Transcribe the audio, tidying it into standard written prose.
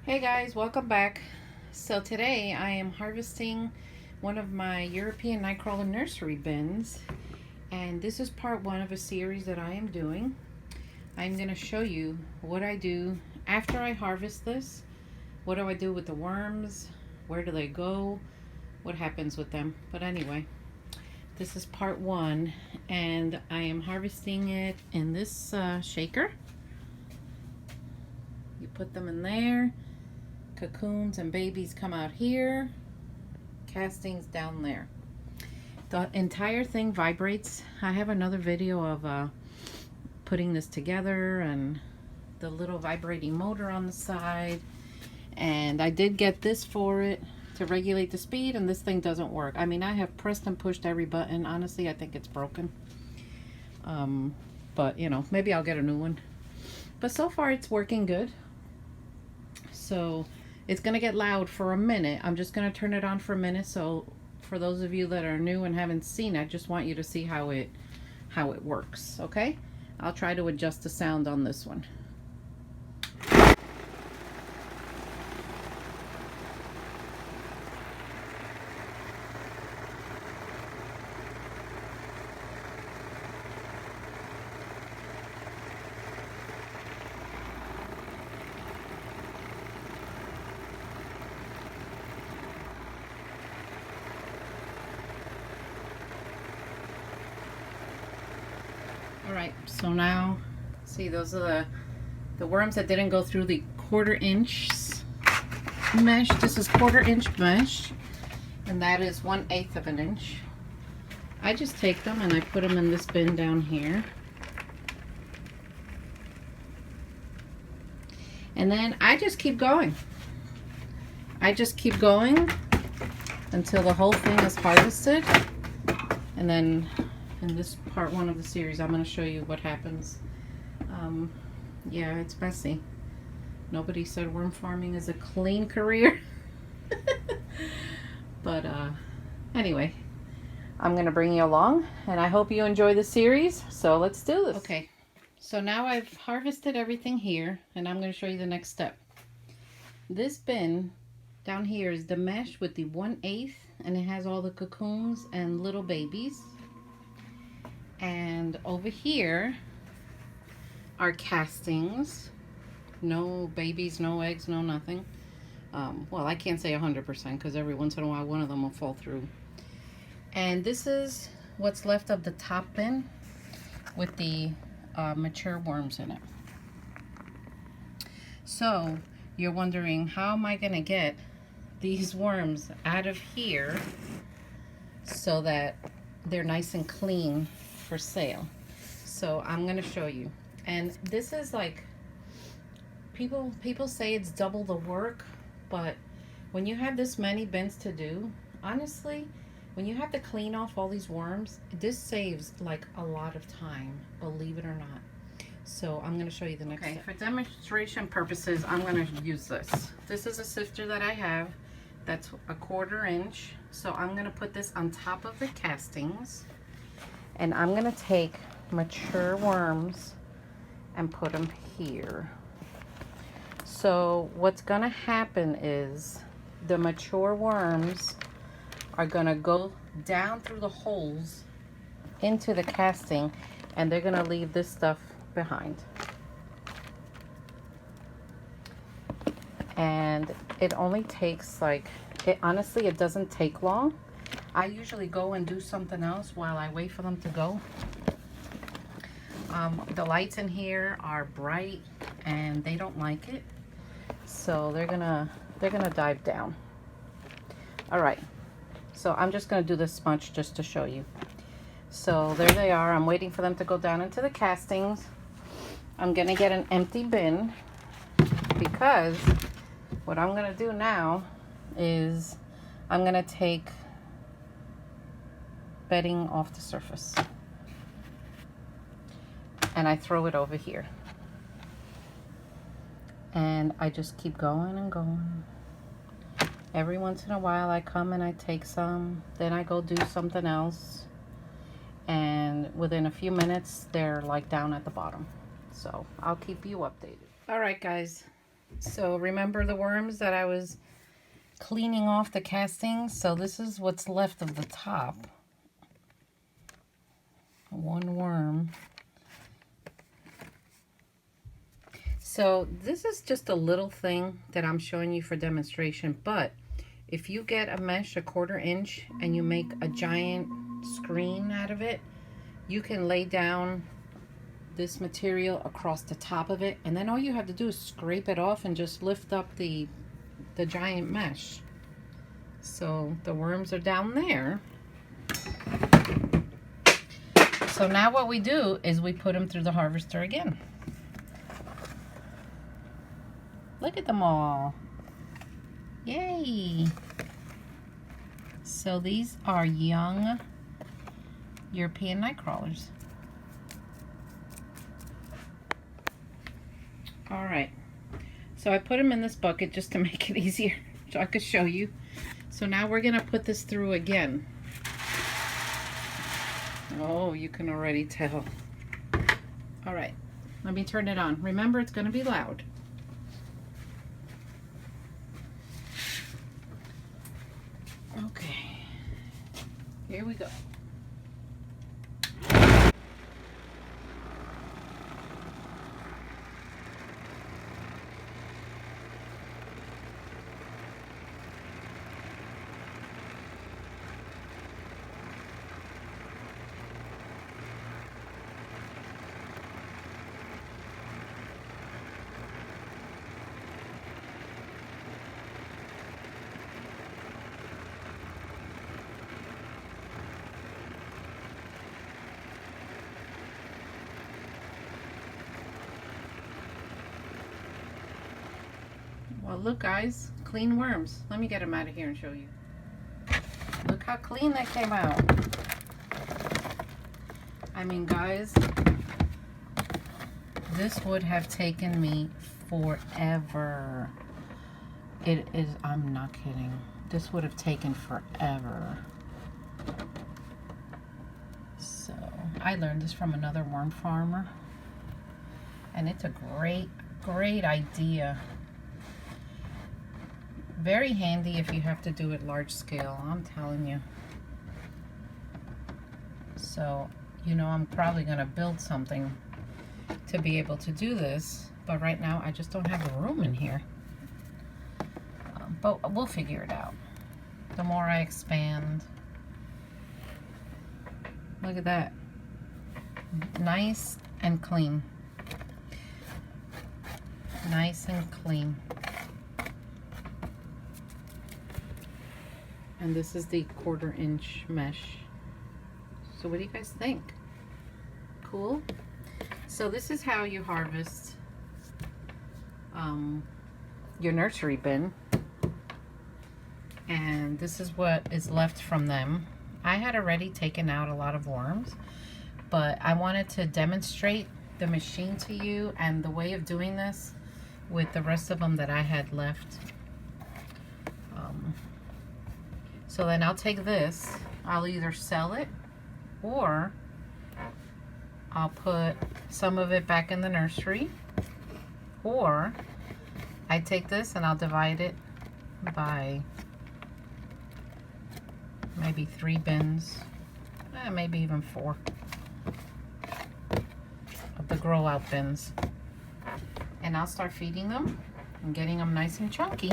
Hey guys, welcome back. So today I am harvesting one of my European Night Crawler Nursery bins, and this is part one of a series that I am doing. I'm going to show you what I do after I harvest this. What do I do with the worms? Where do they go? What happens with them? But anyway, this is part one, and I am harvesting it in this shaker. You put them in there. Cocoons and babies come out here, castings down there. The entire thing vibrates. I have another video of putting this together and the little vibrating motor on the side, and I did get this for it to regulate the speed, and this thing doesn't work. I mean, I have pressed and pushed every button. Honestly, I think it's broken, but you know, maybe I'll get a new one. But so far it's working good. So it's going to get loud for a minute. I'm just going to turn it on for a minute. So for those of you that are new and haven't seen it, I just want you to see how it works, okay? I'll try to adjust the sound on this one. Alright, so now, see, those are the worms that didn't go through the 1/4 inch mesh. This is 1/4 inch mesh, and that is 1/8 of an inch. I just take them and I put them in this bin down here. And then I just keep going. I just keep going until the whole thing is harvested. And then in this part one of the series, I'm going to show you what happens. Yeah, it's messy. Nobody said worm farming is a clean career. But anyway, I'm going to bring you along, and I hope you enjoy the series. So let's do this. Okay, so now I've harvested everything here, and I'm going to show you the next step. This bin down here is the mesh with the 1/8, and it has all the cocoons and little babies. And over here are castings. No babies, no eggs, no nothing. Well, I can't say 100% because every once in a while one of them will fall through. And this is what's left of the top bin with the mature worms in it. So you're wondering, how am I going to get these worms out of here so that they're nice and clean for sale? So I'm going to show you. And this is like, people say it's double the work, but when you have this many bins to do, honestly, when you have to clean off all these worms, this saves like a lot of time, believe it or not. So I'm going to show you the next step. For demonstration purposes, I'm going to use this. This is a sifter that I have that's a 1/4 inch. So I'm going to put this on top of the castings, and I'm going to take mature worms and put them here. So what's going to happen is the mature worms are going to go down through the holes into the casting, and they're going to leave this stuff behind. And it only takes honestly, it doesn't take long. I usually go and do something else while I wait for them to go. The lights in here are bright and they don't like it, so they're gonna dive down. All right, so I'm just gonna do this much just to show you. So there they are. I'm waiting for them to go down into the castings. I'm gonna get an empty bin, because what I'm gonna do now is I'm gonna take bedding off the surface, and I throw it over here, and I just keep going and going. Every once in a while I come and I take some, then I go do something else, and within a few minutes they're like down at the bottom. So I'll keep you updated. All right guys, So remember the worms that I was cleaning off the castings? So this is what's left of the top. One worm. So this is just a little thing that I'm showing you for demonstration, but if you get a mesh 1/4 inch and you make a giant screen out of it, you can lay down this material across the top of it, and then all you have to do is scrape it off and just lift up the giant mesh. So the worms are down there. So now what we do is we put them through the harvester again. Look at them all. Yay! So these are young European night crawlers. All right, so I put them in this bucket just to make it easier so I could show you. So now we're gonna put this through again. Oh, you can already tell. All right, let me turn it on. Remember, it's gonna be loud. Okay, here we go. Well, look guys, clean worms. Let me get them out of here and show you. Look how clean that came out. I mean, guys, this would have taken me forever. It is, I'm not kidding. This would have taken forever. So, I learned this from another worm farmer. And it's a great idea. Very handy if you have to do it large scale, I'm telling you. So, you know, I'm probably gonna build something to be able to do this, but right now I just don't have the room in here. But we'll figure it out. The more I expand. Look at that. Nice and clean. Nice and clean. And this is the 1/4 inch mesh. So what do you guys think? Cool? So this is how you harvest your nursery bin. And this is what is left from them. I had already taken out a lot of worms, but I wanted to demonstrate the machine to you and the way of doing this with the rest of them that I had left. So then I'll take this, I'll either sell it or I'll put some of it back in the nursery, or I take this and I'll divide it by maybe 3 bins, maybe even 4 of the grow out bins. And I'll start feeding them and getting them nice and chunky.